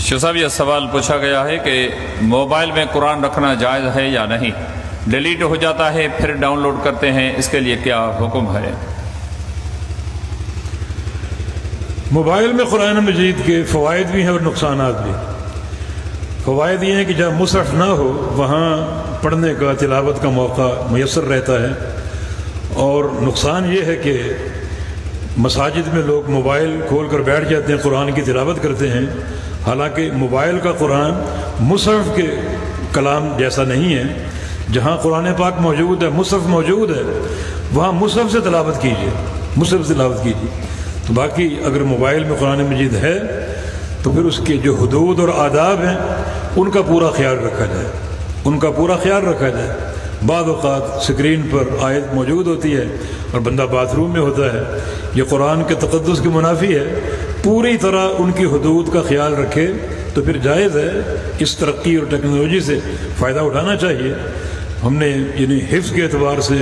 شیخ صاحب یہ سوال پوچھا گیا ہے کہ موبائل میں قرآن رکھنا جائز ہے یا نہیں؟ ڈیلیٹ ہو جاتا ہے پھر ڈاؤن لوڈ کرتے ہیں، اس کے لیے کیا حکم ہے؟ موبائل میں قرآن مجید کے فوائد بھی ہیں اور نقصانات بھی۔ فوائد یہ ہیں کہ جہاں مصحف نہ ہو وہاں پڑھنے کا، تلاوت کا موقع میسر رہتا ہے، اور نقصان یہ ہے کہ مساجد میں لوگ موبائل کھول کر بیٹھ جاتے ہیں، قرآن کی تلاوت کرتے ہیں، حالانکہ موبائل کا قرآن مصحف کے کلام جیسا نہیں ہے۔ جہاں قرآن پاک موجود ہے، مصحف موجود ہے، وہاں مصحف سے تلاوت کیجیے، مصحف سے تلاوت کیجیے۔ تو باقی اگر موبائل میں قرآن مجید ہے تو پھر اس کے جو حدود اور آداب ہیں ان کا پورا خیال رکھا جائے، ان کا پورا خیال رکھا جائے۔ بعض اوقات سکرین پر آیت موجود ہوتی ہے اور بندہ باتھ روم میں ہوتا ہے، یہ قرآن کے تقدس کے منافی ہے، پوری طرح ان کی حدود کا خیال رکھے تو پھر جائز ہے۔ اس ترقی اور ٹیکنالوجی سے فائدہ اٹھانا چاہیے۔ ہم نے یعنی حفظ کے اعتبار سے،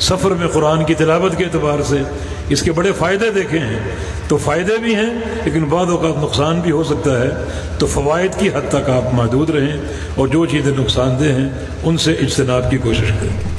سفر میں قرآن کی تلاوت کے اعتبار سے اس کے بڑے فائدے دیکھے ہیں، تو فائدے بھی ہیں لیکن بعض اوقات نقصان بھی ہو سکتا ہے، تو فوائد کی حد تک آپ محدود رہیں اور جو چیزیں نقصان دہ ہیں ان سے اجتناب کی کوشش کریں۔